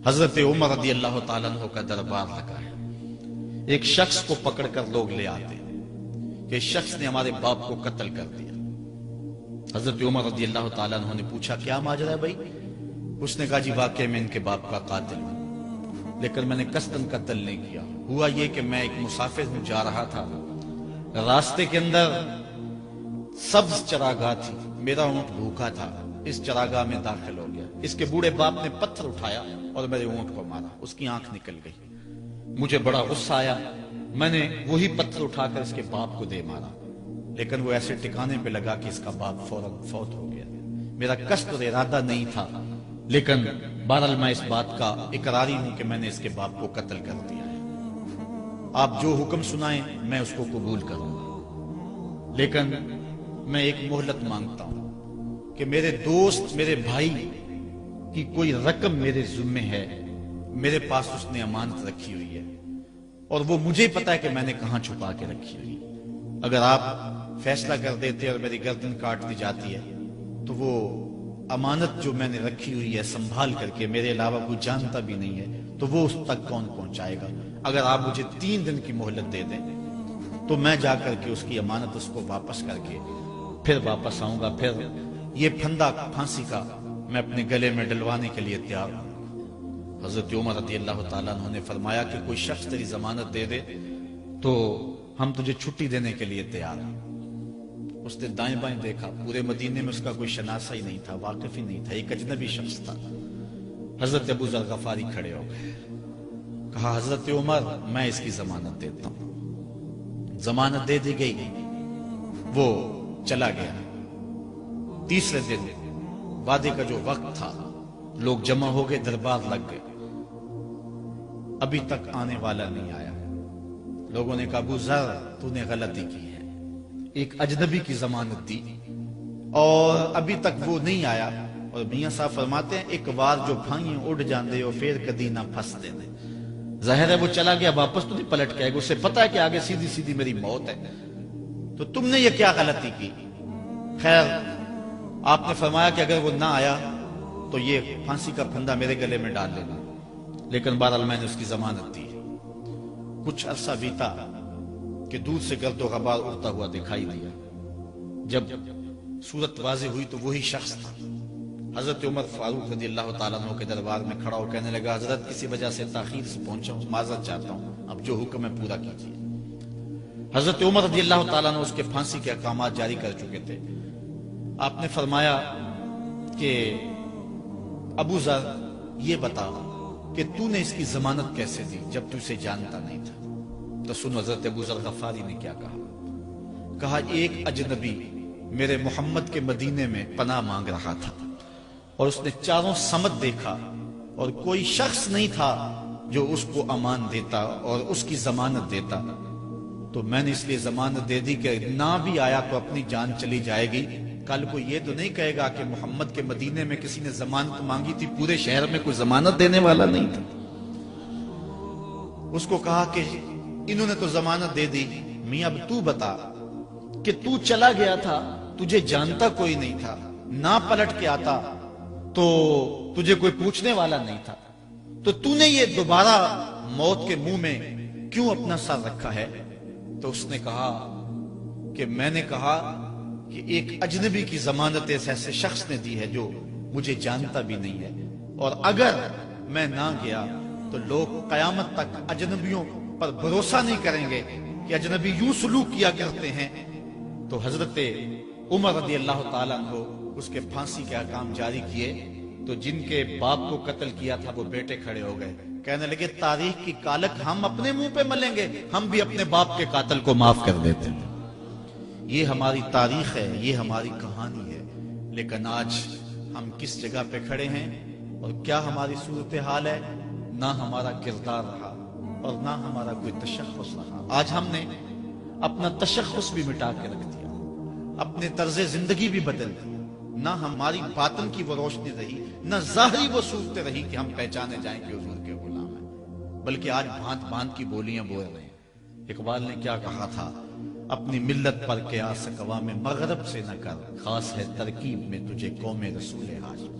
حضرت عمر رضی اللہ تعالیٰ عنہ کا دربار لگا ہے. ایک شخص کو پکڑ کر لوگ لے آتے کہ شخص نے ہمارے باپ کو قتل کر دیا. حضرت عمر رضی اللہ تعالیٰ عنہ نے پوچھا کیا ماجرا ہے بھائی؟ اس نے کہا جی واقعی میں ان کے باپ کا قاتل ہوں، لیکن میں نے قصداً قتل نہیں کیا. ہوا یہ کہ میں ایک مسافر ہوں، جا رہا تھا، راستے کے اندر سبز چراگاہ تھی، میرا اونٹ بھوکا تھا، اس چراگاہ میں داخل ہو گیا. اس کے بوڑھے باپ نے پتھر اٹھایا اور میرے اونٹ کو مارا، اس کی آنکھ نکل گئی. مجھے بڑا غصہ آیا، میں نے وہی پتھر اٹھا کر اس کے باپ کو دے مارا، لیکن وہ ایسے ٹھکانے پہ لگا کہ اس کا باپ فوراً فوت ہو گیا. میرا قصد اور ارادہ نہیں تھا، لیکن بہرحال میں اس بات کا اقراری ہوں کہ میں نے اس کے باپ کو قتل کر دیا ہے. آپ جو حکم سنائیں میں اس کو قبول کروں گا، لیکن میں ایک مہلت مانگتا ہوں کہ میرے دوست، میرے بھائی کی کوئی رقم میرے ذمہ ہے، میرے پاس اس نے امانت رکھی ہوئی ہے اور وہ مجھے پتا ہے کہ میں نے کہاں چھپا کے رکھی ہوئی. اگر آپ فیصلہ کر دیتے اور میری گردن کاٹ دی جاتی ہے تو وہ امانت جو میں نے رکھی ہوئی ہے سنبھال کر کے میرے علاوہ کوئی جانتا بھی نہیں ہے تو وہ اس تک کون پہنچائے گا. اگر آپ مجھے 3 دن کی مہلت دے دیں تو میں جا کر کے اس کی امانت اس کو واپس کر کے پھر واپس آؤں گا. پھر یہ پھندا پھانسی کا میں اپنے گلے میں ڈلوانے کے لیے تیار ہوں. حضرت عمر رضی اللہ تعالیٰ عنہ نے فرمایا کہ کوئی شخص تیری ضمانت دے دے تو ہم تجھے چھٹی دینے کے لیے تیار ہیں. اس نے دائیں بائیں دیکھا، پورے مدینے میں اس کا کوئی شناسہ ہی نہیں تھا، واقف ہی نہیں تھا، ایک اجنبی شخص تھا. حضرت ابو ذر غفاری کھڑے ہو گئے، کہا حضرت عمر میں اس کی ضمانت دیتا ہوں. ضمانت دے دی گئی، وہ چلا گیا. تیسرے دن وعدے کا جو وقت تھا لوگ جمع ہو گئے، دربار لگ گئے، ابھی تک آنے والا نہیں آیا. لوگوں نے کہا ابو ذر تو نے غلطی کی ہے، ایک اجنبی کی ضمانت دی اور ابھی تک وہ نہیں آیا. اور میاں صاحب فرماتے ہیں ایک بار جو بھائیں اڑ جاندے ہو پھر کدی نہ پھنس دے دے. ظاہر ہے وہ چلا گیا، واپس تو نہیں پلٹ کے آئے گا، اسے پتا ہے کہ آگے سیدھی سیدھی میری موت ہے، تو تم نے یہ کیا غلطی کی؟ خیر آپ نے فرمایا کہ اگر وہ نہ آیا تو یہ پھانسی کا پھندا میرے گلے میں ڈال لینا، لیکن بہرحال میں نے اس کی ضمانت دی. کچھ عرصہ بیتا کہ دور سے گرد و غبار اڑتا ہوا دکھائی دیا. جب صورت واضح ہوئی تو وہی شخص تھا. حضرت عمر فاروق رضی اللہ تعالیٰ عنہ کے دربار میں کھڑا ہو کہنے لگا حضرت کسی وجہ سے تاخیر سے پہنچا ہوں، معذرت چاہتا ہوں، اب جو حکم ہے پورا کیجیے. حضرت عمر رضی اللہ تعالیٰ عنہ اس کے پھانسی کے احکامات جاری کر چکے تھے. آپ نے فرمایا کہ ابو ذر یہ بتا کہ تو نے اس کی ضمانت کیسے دی جب تو اسے جانتا نہیں تھا؟ تو سن حضرت ابو ذر غفاری نے کیا کہا ایک اجنبی میرے محمد کے مدینے میں پناہ مانگ رہا تھا اور اس نے چاروں سمت دیکھا اور کوئی شخص نہیں تھا جو اس کو امان دیتا اور اس کی ضمانت دیتا، تو میں نے اس لیے ضمانت دے دی کہ نہ بھی آیا تو اپنی جان چلی جائے گی. کل کو یہ تو نہیں کہے گا کہ محمد کے مدینے میں کسی نے ضمانت مانگی تھی، پورے شہر میں کوئی ضمانت دینے والا نہیں تھا. اس کو کہا کہ انہوں نے تو ضمانت دے دی، میاں اب تو بتا کہ تو چلا گیا تھا، تجھے جانتا کوئی نہیں تھا، نہ پلٹ کے آتا تو تجھے کوئی پوچھنے والا نہیں تھا، تو تو نے یہ دوبارہ موت کے منہ میں کیوں اپنا سر رکھا ہے؟ تو اس نے کہا کہ میں نے کہا کہ ایک اجنبی کی ضمانت ایسے شخص نے دی ہے جو مجھے جانتا بھی نہیں ہے، اور اگر میں نہ گیا تو لوگ قیامت تک اجنبیوں پر بھروسہ نہیں کریں گے کہ اجنبی یوں سلوک کیا کرتے ہیں. تو حضرت عمر رضی اللہ تعالیٰ عنہ اس کے پھانسی کے احکام جاری کیے. تو جن کے باپ کو قتل کیا تھا وہ بیٹے کھڑے ہو گئے، کہنے لگے تاریخ کی کالک ہم اپنے منہ پہ ملیں گے، ہم بھی اپنے باپ کے قاتل کو معاف کر دیتے ہیں. یہ ہماری تاریخ ہے، یہ ہماری کہانی ہے. لیکن آج ہم کس جگہ پہ کھڑے ہیں اور کیا ہماری صورتحال ہے؟ نہ ہمارا کردار رہا اور نہ ہمارا کوئی تشخص رہا. آج ہم نے اپنا تشخص بھی مٹا کے رکھ دیا، اپنے طرز زندگی بھی بدل دی. نہ ہماری باطن کی وہ روشنی رہی، نہ ظاہری وہ صورت رہی کہ ہم پہچانے جائیں کہ حضور کے غلام ہیں، بلکہ آج بھانت بھانت کی بولیاں بول رہے ہیں. اقبال نے کیا کہا تھا؟ اپنی ملت پر قیاس اقوام مغرب سے نہ کر، خاص ہے ترکیب میں تجھے قوم رسول ہاشم.